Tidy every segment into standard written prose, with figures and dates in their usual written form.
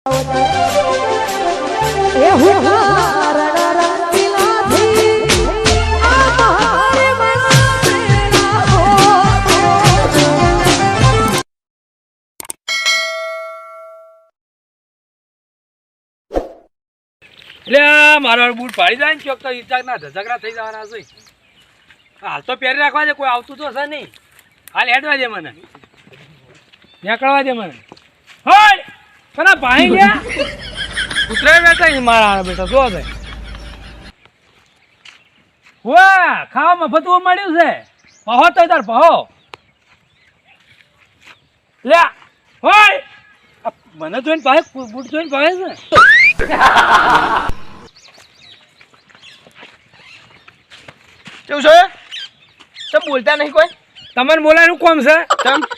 મારો બૂટ પાડી જાય ને ચોક તો ઈજાકના ઝઘડા થઈ જવાના છે. હાલ તો પહેરી રાખવા દે, કોઈ આવતું તો છે નહીં. હાલ હેડવા દે મને, નીકળવા દે મને. હોય પેલા ભાઈ ગયા ઉતરાય બેઠા મારા બેટા જો છે. વાહ ખાવા મફત મળ્યું છે. પહો તો તાર પહો લે. હોય મને જોઈને પાહે બૂટ જોઈને પાહે છે. કેવું છે? તમે બોલતા નહીં કોઈ? તમને બોલાયનું કોમ છે?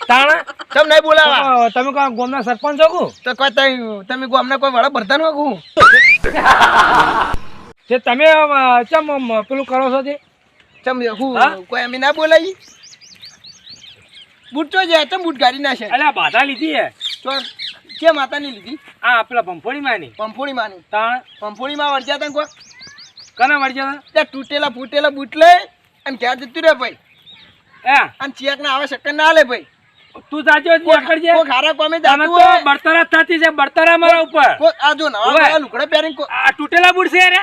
તાણા તમે નહીં બોલાવા. તમે કોઈ ગામના સરપંચ છો? તો કોઈ તમે ગામના કોઈ વાળા ભરતા નો કહું જે તમે ચમ પેલું કરો છો તે ચમ હું કોઈ અમે ના બોલાવી. બૂટ તો જાય તમે બૂટ ગાડી નાખે. અલ્યા બાધા લીધી હે તો કે માતાની લીધી? આ પેલા પંફોડી માની. પંફોડી માની? તાણ પંફોડી માં વળજ્યા તા કોઈ? કના વળજ્યા તા? ત્યાં તૂટેલા ફૂટેલા બૂટ લઈ અને ક્યાં જતું રે ભાઈ. અને ચિયાક ના આવે શક્કર ના લે ભાઈ. તું સાચો નીકળજે. કોઈ ખારા કોમે જાતું તો બળતરા થતી છે, બળતરા મારા ઉપર. આ જો નવા લુકડા પહેરીને આ તૂટેલા બૂટ છે રે.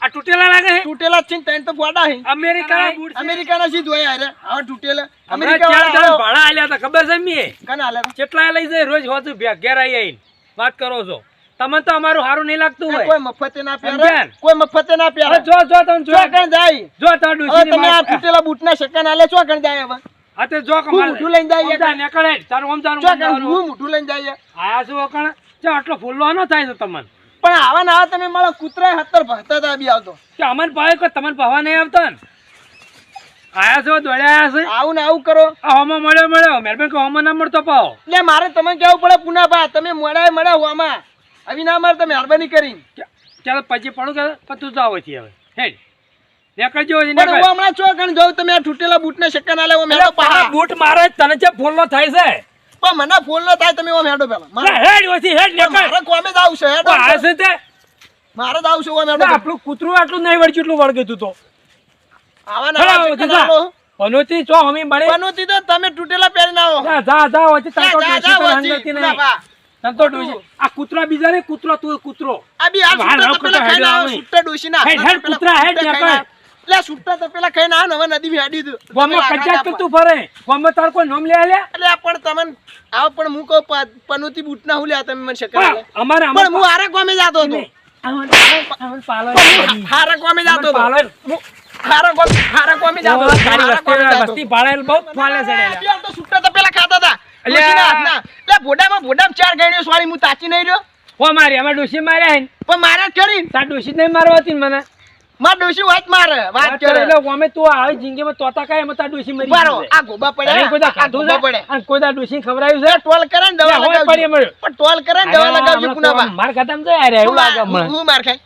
આ તૂટેલા લાગે છે. તૂટેલા છે ને તો ફોડા છે. અમેરિકાના બૂટ છે. અમેરિકાના સીધ હોય યાર. આ તૂટેલા અમેરિકા વાળા ભાડા આલ્યા હતા ખબર છે મે? કના આલ્યા? કેટલા લઈ જાય રોજ હોતું ઘેર આવીને વાત કરો છો. તમને તો અમારું સારું નહીં લાગતું હોય. કોઈ મફતે ના પહેરે, કોઈ મફતે ના પહેરે. જો જો તમે જો કણ જાય? જો તો ડુસી તમે આ તૂટેલા બૂટના શક્કર આલે છો કણ જાય હવે? આ તે જો કમાલ મુઠું લઈને જાય જા નીકળે તારું આમ તારું જો કણ હું મુઠું લઈને જાય આયા છો કણ જો આટલો ફૂલલો ન થાય છે તમને. પણ આવા ના તમે મારો કૂતરાય 70 ભરતા તા બી આવતો કે અમન પાય કોઈ તમને ભાવા નહીં આવતા ને. આયા છો દોડ્યા છે. આવું ને આવું કરો. આ હોમાં મળ્યો મહેરબાન કે હોમાં ના મળતો પાવ. એટલે મારે તમે કેવું પડે પુનાભા તમે મળ્યા હોમાં આવી ના મારે તમે મહેરબાની કરી. ચાલો પછી પડું કે તું જાવ છે હવે હેડ નીકળજો. પણ હું હમણાં ચો કણ જાઉં તમે આ તૂટેલા બૂટના શક્કર ના લેવો મેડો પા બૂટ મારે તને જે ફોલનો થાય છે પણ મને ફોલ ન થાય તમે ઓ મેડો પેલા મારે હેડ ઓછી હેડ નીકળ. મારે કોમે જ આવશે હેડ આ છે તે મારે જ આવશે ઓ મેડો. આપણું કૂતરું આટલું નહીં વળગ્યું એટલું વળગે તું તો આવા ના પનોતી ચો હમી બળે પનોતી તો તમે તૂટેલા પહેરીને આવો. જા ઓછી તાતો ડોસી પર હંગતી નહીં. તંતો ડોસી આ કૂતરા બીજા રે કૂતરો તું કૂતરો આ બી આ સુટ્ટા પેલા ખાઈને આવો સુટ્ટા ડોસી ના હેડ કૂતરા હેડ નીકળ. લે સુટ્ટા તો પેલા ખાઈને આવો હવે નદી હેડી દો. ગોમાં કચાક કરતું ફરે ગોમાં તાર કોઈ નામ લે લે. એટલે પણ તમને આવ પણ હું કહું પનોતી બૂટ ના હું લે તમે મને શક્કર લે. અમારે પણ હું આરે કોમે જાતો હતો. હારા કોમે જાતો હતો. હારા કોમે જાતો હતો. વસ્તી પાળેલ બહુ ફાલે છે. તો સુટ્ટા તો પેલા ખાતા હતા. લે ભોડામાં ચાર ગણીઓ સ્વાળી હું તાચી નહીં રહ્યો. હો મારી અમાર ડોસી માર્યા હે પણ મારા કરી તાર ડોસી નહીં મારવાતી મને. માર ડોસી વાત મારે વાત કરે એટલે અમે તું આવી જિંદગીમાં તોતા કાય એમાં તાર ડોસી મરી બારો આ ગોબા પડ્યા કોઈ દા ખાધું પડે અને કોઈ દા ડોસી ખવરાયું છે. ટોલ કરે ને દવા લગાવજો પણ ટોલ કરે ને દવા લગાવજો પુનાબા. માર ખાતામ તો યાર એવું લાગે મને. હું માર ખાય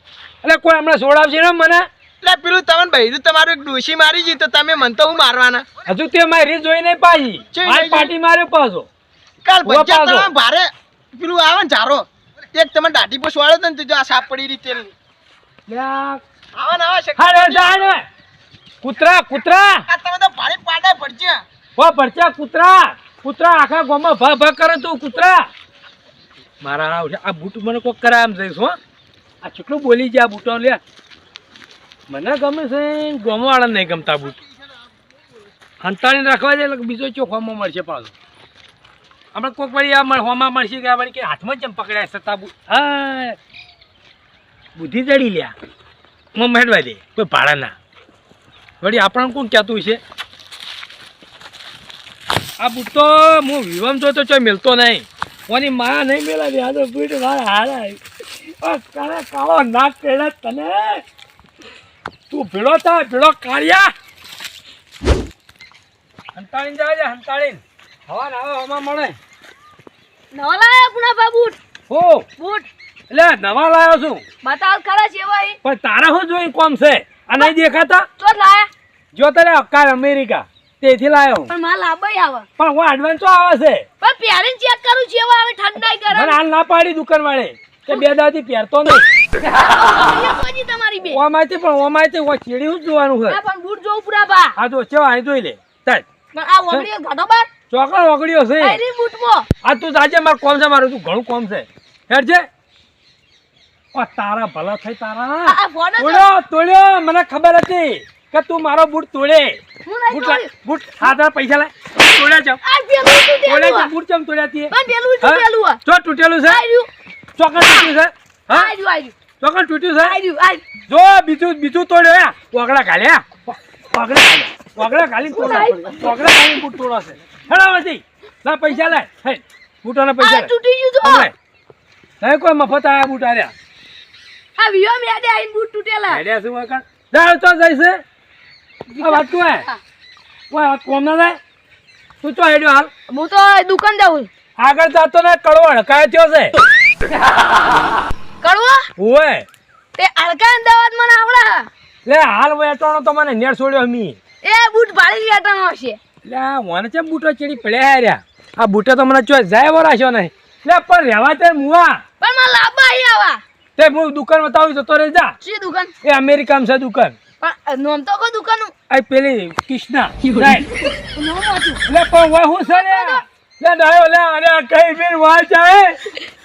એટલે કોઈ હમણાં છોડાવશે ને મને. એટલે પેલું તમને બૈરું તમારું એક ડોસી મારી જી તો તમે મન તો હું મારવાના. હજુ તે મારી જોઈ નહીં પાછી આ પાર્ટી માર્યો પાછો કાલ બચ્ચા તમે ભારે પેલું આવે ને ચારો એક તમે દાઢી પર સોળ્યો તો ને તો આ સાપ પડી રીતે કૂતરા તમે તો ભારે પાડે પડશે. ઓ પડશે કૂતરા આખા ગામમાં ભ કરે તું કૂતરા. મારા આ બૂટ મને કોક કરે આમ જઈશ હો. આ કેટલું બોલી જાય આ બૂટો લે. મને ગમે છે ગામ વાળા નહીં ગમતા બૂટ. હંતાળીને રાખવા જાય એટલે બીજો ચોખવામાં મળશે પાછો. આપણે કોક વળી આ હોમાં મળશે કે વળી કે હાથમાં જેમ પકડાય સત્તા બૂટ. હા બુદ્ધિ ચડી લ્યા હું મેળવા દે કોઈ ભાડા ના વળી આપણને કોણ કહેતું છે. આ બૂટ તો હું વિવમ જોતો ચોય મિલતો નહીં. કોની માં નહીં મેળવી આ તો બૂટ મારા હારા કાળો નાક પેડા તને તું ભેળો થાય ભેળો કાઢ્યા. હંતાળીને જાય હંતાળીને હવા ના હવા મળે. નવા લાયા પુના બૂટ હો બૂટ એટલે નવા લાયો છું. બતાવ ખરા છે ભાઈ. પણ તારા શું જોઈ કોમ છે આ નહીં દેખાતા? તો લાયા જો તારે અકાર અમેરિકા તેથી લાયો પણ માલ લાંબાઈ આવે પણ હું એડવાન્સ આવે છે પણ પહેરીને ચેક કરું છું એવા આવે ઠંડાઈ મને ગરમ હાલ ના પાડી દુકાન વાળે કે બે દાદી પહેરતો નહીં કોજી તમારી બે ઓમાંથી પણ ઓમાંથી ઓ ચીડી જ જોવાનું છે આ પણ બૂટ જોઉં પૂરા બા આ તો ચેવા અહીં જોઈ લે ચાલ પણ આ ઓગળી ઘટો બાર ચોકડ ઓગળ્યો છે આરી બૂટમાં આ તું જાજે મારું કોમ છે મારું તું ઘણું કોમ છે હેડ છે ઓ તારા ભલા થઈ તારા આ ફોન તોડ્યો મને ખબર હતી કે તું મારો બૂટ તોડે હું નહીં બૂટ લાય, તોડ્યું. બૂટ હાથા પૈસા લાય તોડ્યા છે આ પેલું તૂટેલું તોડ્યા છે આ. બૂટ ચમ તોડ્યા તી પણ પેલું તૂટેલું આ. જો તૂટેલું છે આર્યું ચોકડ તૂટ્યું છે હા આર્યું ચોકડ તૂટ્યું છે આર્યું જો બીજું તોડ્યો હે ઓગળા ઘાલ્યા ઓગળા ઘાલી ઓગળા ઘાલી બૂટ તોડો છે હેડાવાથી લા પૈસા લાય હે બૂટોના પૈસા આ લાય તૂટી ગયું તો કમલાય. નહીં કોઈ મફત આયા બૂટ આર્યા આ વિયો મેડે આઈને બૂટ તૂટેલા આઈડિયા શું વખત જાય તો જઈશે આ વાત તું હે હા. ઓય કોમ ના જાય તું તો આઈડિયો હાલ હું તો દુકાન જાઉં આગળ જાતો ને કડવો હડકાય થયો છે કડવો ઓય તે અડકા અમદાવાદ મને આવડા લે હાલ વેટવાનો તો મને નેર છોડ્યો અમી એ બૂટ ભાડી વેટાનો હશે લે મને છે બૂટો ચડી પડ્યા રહ્યા આ બૂટો તો મને ચો જાય વરાશો નહીં લે પણ રહેવા તે મુવા પણ મને લાંબા અહીં આવા તે હું દુકાન બતાવી જતો રહી જા શી દુકાન એ અમેરિકામાં છે દુકાન પણ નોમ તો કો દુકાનનું આ પેલી કૃષ્ણા રાઈટ નોમ હતું લે પણ વા હું છે લે ડાયો લે અરે કઈ બી વાત છે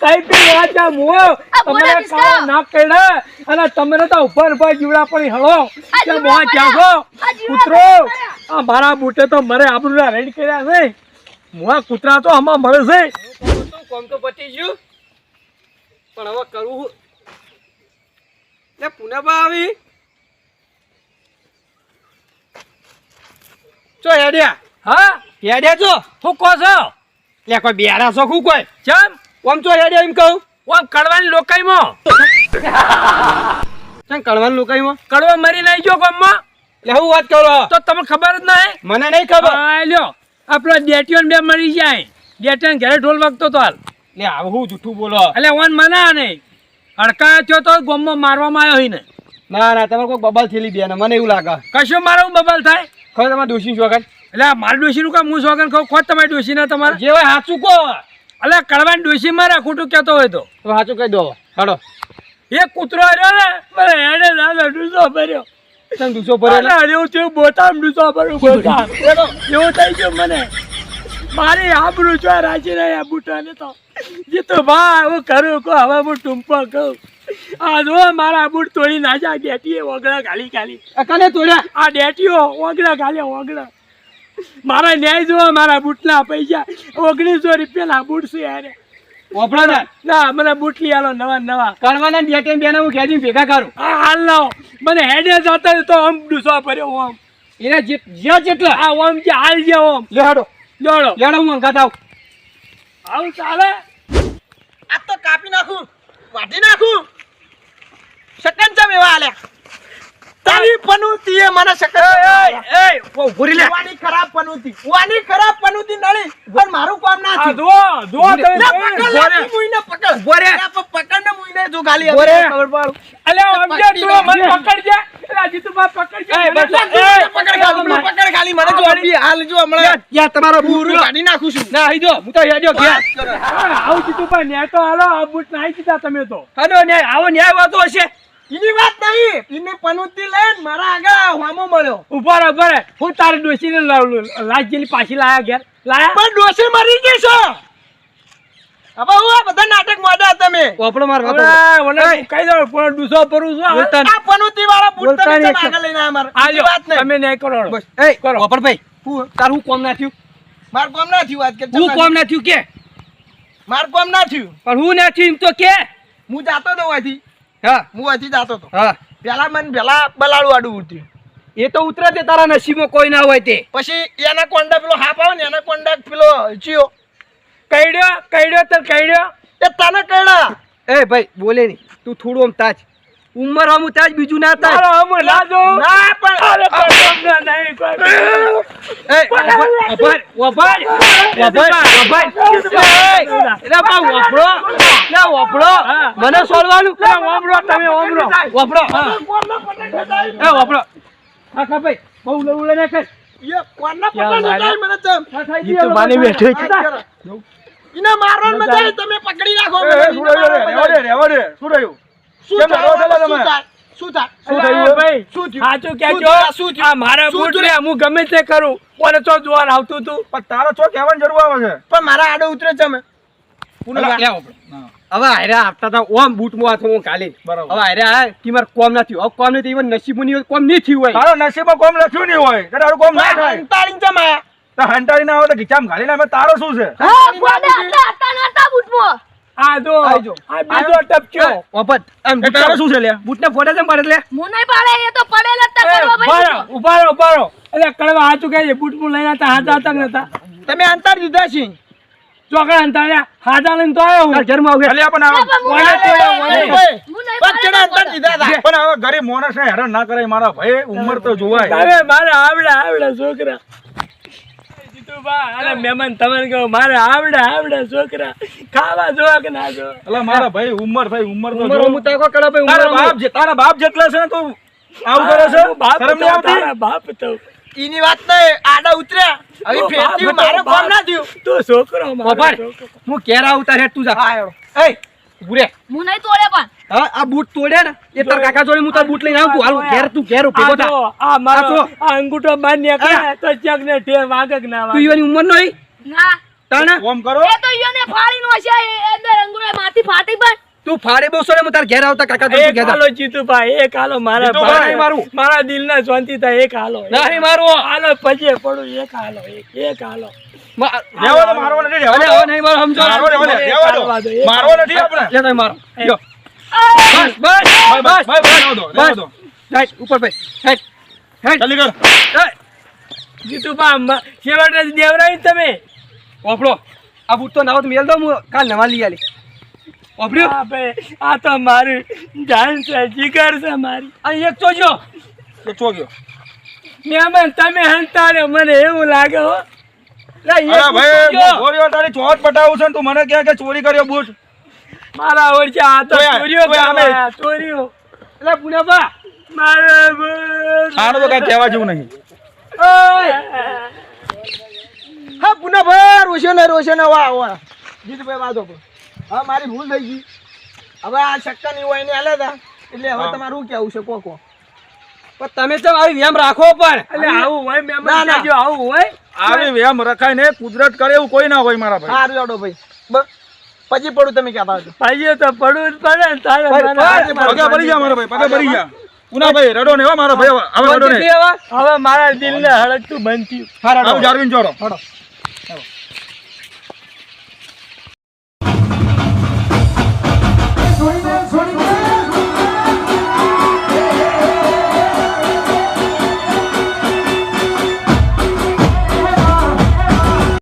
કઈ બી વાત છે મો બોલા તમને કિસકા? કાળો નાક કેડા અને તમને તો ઉપર જીવડા પડી હળો કે જીવડા મોં પડ્યા. જાગો આ જીવડા કૂતરો પડ્યા. આ મારા બૂટે તો મરે આબરૂના રેડ કર્યા છે મોં કૂતરા તો આમાં મળે છે કોમ તો પતી ગયું પણ હવે કરવું લે પુનાબા આવી ચો હેડ્યા હા હેડ્યા છો શું કહો છો લે કોઈ બિહારા છો શું કોઈ ચમ ઓમ ચો હેડ્યા એમ કહું ઓમ કડવાની લોકાઈમાં ચમ કડવાની લોકાઈમાં કડવા મરી નહીં ગયો ગામમાં લે હું વાત કરો તો તમને ખબર જ નહીં મને નહીં ખબર હા લ્યો આપણો ડેટીઓન બે મરી જાય ડેટીઓન ઘરે ઢોલ વાગતો તો હાલ લે આવું હું જૂઠું બોલો એટલે ઓન મના નહીં હડકા થયો તો ગામમાં મારવામાં આવ્યો હોય ને ના ના તમે કોઈ બબલ થેલી દે ને મને એવું લાગે કશું મારું બબલ થાય ખબર તમારે ડોશી શોગન એટલે મારા ડોશીનું કામ હું શોગન ખાવ ખોટ તમારી ડોશી ના તમારે જે હોય સાચું કહો એટલે કડવાની ડોશી મારે ખોટું કહેતો હોય તો સાચું કહી દો હાડો એક કૂતરો રહ્યો ને મને હેડે દાદા ડૂસો ભર્યો તમે ડૂસો ભર્યો એવું થયું બોટામ ડૂસો ભર્યો બોટામ એવું થઈ ગયું મને મારી આબરૂ જો રાજી રહ્યા બુટાને તો જીતો ભાઈ હું કરું કહો હવે હું ટૂંપો કહું આ જો મારા બૂટ તોડી નાખ્યા ડેટીએ ઓગળા ગાલી ગાલી કને તોડ્યા આ ડેટીઓ ઓગળા ગાલ્યા ઓગળા મારા ન્યાય જોવા મારા બૂટના પૈસા 1900 રૂપિયાના બૂટ છે યાર ઓપડા ના મને બૂટ લઈ આલો નવા નવા કરવાના ડેટી બેના હું ખેંચી ભેગા કરું હા હાલ લાવ મને હેડે જતા તો આમ ડૂસો ભર્યો આમ એને જેટલા આ ઓમ જે હાલ જે ઓમ લેડો લેડો હું અંગાત આવું ચાલે આ તો કાપી નાખું વાટી નાખું શકન ચમ એવા આલ્યા તારી પનુતી એ મને શકન એ ઓ ભૂરી લે વાની ખરાબ પનુતી નળી પણ મારું કામ ના આ થયું જો તમે લે પકડ લે મુઈને પકડ બોરે. લે પકડ ને મુઈને જો ગાલી બોરે. ખબર પાડું અલ્યા સમજે તું મને પકડજે એલા જીતુબા પકડજે પકડ ખાલી મને જો અબી હાલ જો હમણાં યા તમારો પૂરું કાઢી નાખું છું ના આઈ જો હું તો હેડ્યો વાત ઘેર કરે. આવું જીતુબા ન્યાય તો હાલો આ બૂટ નાઈ દીધા તમે તો હાલો ન્યાય આવો ન્યાય વાતો હશે એની વાત નહીં એની પનુતી લઈને મારા આગળ હામો મળ્યો ઉભા રે હું તારી ડોશીને લાજ જેલી પાછી લાયા ઘેર લાયા પણ ડોસી મરી ગઈ છે હવે હું આ બધા નાટક મોડા તમે ઓપડો માર ઓલે કઈ દો પણ ડૂસો ભરું છું હવે આ પનુતી વાળા બૂટ બોલતા તમે નહીં. કેમ આગળ લઈને આયા મારા? આજો એની વાત નહીં. તમે ન્યાય કરો બસ. એ કરો ઓપડભાઈ હું તાર હું કોમ ના થયું માર કોમ ના થયું વાત કે હું કોમ ના થયું કે માર કોમ ના થયું પણ હું ના થયું એમ તો કે હું જાતો તો અહીંથી હા હું અહીંથી જાતો તો હા પેલા મને પેલા બલાડું આડું ઉઠ્યું એ તો ઉતરે તે તારા નસીબમાં કોઈ ના હોય તે પછી એના કોંડા પેલો હાફ આવે ને એના કોંડા પેલો ચિયો કઈડ્યો એ તને કઈડા એ ભાઈ બોલે નહીં તું થોડું આમ તાજ ઉંમર આમ તાજ બીજું ના તાજ ના પણ મને સોલવાનું તમે ઓમરો વપડો હા ભાઈ બહુ લવડે ના કર એ કોણના ક્યાં પકડ મારા? મને ચમ ઈ તો માની બેઠો છે. ઈને મારવાનું મજા આવે, તમે પકડી રાખો એ, મને, એ, ઈને શું રહ્યું? મારવાનું મજા રહેવા આવે. દે, શું રહ્યું? શું કેમ થાય? લડો છો તમે? શું થાય? શું થાય? શું અરે થયું? ભાઈ, શું થયું? સાચું શું કહેજો. થયું? શું થયું? આ મારા શું બૂટ થયું? ને હું ગમે તે કરું કોને તો જોવા આવતું તું. પણ તારો છો કહેવાની જરૂર આવે છે. પણ મારા આડો ઉતરે છે અમે. અલા, હવે હા, હારે આપતા હતા ઓમ બૂટ માં હું કાલે બરાબર. હવે હારે આ કે માર કોમ ના થયું. હવે કોમ નહીં થયું, નસીબ ની કોમ નહીં થયું હોય. તારો નસીબમાં કોમ લખ્યું નહીં હોય તો તારું કોમ ના થાય. અંતાળીને ચમ આયા? તો હંટાડી ના આવે તો ખીચામાં ઘાલી નાખે. તારો શું છે? હા ગોડે હતા નતા બૂટમાં. આ જો આઈ જો. આ બીજો ટપક્યો. ઓપત એમ એ તારો શું છે લ્યા? બૂટ ને ફોટો કેમ પાડે લે? હું નહીં પાડે એ તો પડેલ જ તા એ, કરવા ભાઈ ઉભા રહો, ઉભા રહો. એટલે કડવા હાચું કહે છે બૂટ હું લઈને હતા હાથા હતા કે નતા તમે અંતાર દીધા છે. ચોકડા અંતાર્યા હાથા લઈને તો આવ્યો હું. તાર ઘરમાં આવું અલ્યા પણ આવા- બસ ચડા અંતાર દીધા હતા. પણ આવા ગરીબ માણસને હેરાન ના કરાય મારા ભાઈ. ઉંમર તો જોવાય. તમે મારા આવડા છોકરા જીતુભા, અરે મહેમાન તમને કહું મારે આવડા છોકરા ખાવા જોવા કે ના જોવા. અલા મારા ભાઈ ઉંમર ભાઈ ઉંમર તો ઉંમર જો. હું તાકો કડા ભાઈ તારા ઉંમર બાપ તારા બાપ જેટલા છે ને તું આવું કરે છે? હું બાપ શરમ નહીં તો, આવતી? તારા બાપ તો. ઈની વાત નહીં, આડા ઉતર્યા. હવે તું ફેરથી બાપ મારે તો, કોમ ના થયું. તું છોકરો મારો બાપા, છોકરો. હું ઘેર આવું તારે તું જા. એ ઉરે હું નહીં તોડે પણ હા આ બૂટ તોડ્યા ને એ તાર કાકા જોડે હું તાર બૂટ લઈને આવું. તું હાલ ઘેર તું ઘેર ભેગો આ થા. જો, આ મારો આ જો. આ અંગૂઠો બાંધ્યા કરે તો ચક ને ઠેર વાગે કે ના તું વાગે. ઈવાની ઉંમર નહીં ના તાણા કોમ કરો. એ તો ઈયોને ફાડીનો હશે એ અંદર અંગુરે માથી ફાટી પણ તું ફાડે બહુ સોરે હું તાર ઘેર આવતા કાકા જોડે એક ઘેર હાલો જીતુભાઈ, એક હાલો મારા જીતુભાઈ, ભાઈ, મારું. મારા દિલના શાંતિ થાય એક હાલો. નહીં મારું. હાલો પછી પડું એક હાલો એક હાલો. રહેવા દો, મારવા નથી, રહેવા દો. નહીં મારો સમજો મારવા દો, રહેવા દો. મારવા નથી આપણે. લે તમે મારો એ. લ્યો. બસ બસ ભાઈ, બસ ભાઈ, ભાઈ, રહેવા દો, રહેવા દો. હેટ ઉપર ભાઈ હેટ હેટ ચાલી કર. જીતુભા, છેવટે દેવરાઈ તમે. ઓફળો આ બૂટ તો નાવો તો મેલ દો હું કાલ નવા લઈ આલી. ઓફળ્યો આ ભાઈ, આ તો મારું જાન છે, જીગર છે મારી. અને એક ચોજો તો ચો ગયો. મહેમાન તમે હંતાડ્યો મને એવું લાગે હો. લે એક અરે ભાઈ, ચોજો હું ચોરીઓ તારી ચોટ પટાવું છું ને તું મને કહે કે ચોરી કર્યો બૂટ. મારા ઓળખ્યા આ તો ઓય, ચોરીઓ ઓય, અમે. કરવા આયા, ચોરીઓ. લે પુનાબા મારા બૂટ. આનું તો કાંઈ કહેવા જેવું નહીં. હા પુનાભાઈ રોશન વાહ વાહ જીતુભાઈ વાતો પર હા મારી ભૂલ થઈ ગઈ. હવે આ શક્કા નહીં હોય એને આલ્યા હતા એટલે હવે હા. તમારું કેવું છે કો પણ તમે તો આવી વ્યાયામ રાખો પણ એટલે આવું હોય ના, મહેમાન ના. કહેજો, આવું હોય. આવી વ્યાયામ રખાય ને કુદરત કરે એવું કોઈ ના હોય મારા ભાઈ. સારું જાડો ભાઈ પછી પડું તમે કહેતા હતો ભાઈએ તો પડવું જ પડે ને તારે ભાઈ, મને ભાઈ, પગે પડી જા મારા ભાઈ, પગે પડી જા. પુના ભાઈ રડો ને હો મારો ભાઈ, હવે રડો ને. હવે મારા દિલને હળગતું બંધ થયું. આવું જાળવીને ચોરો.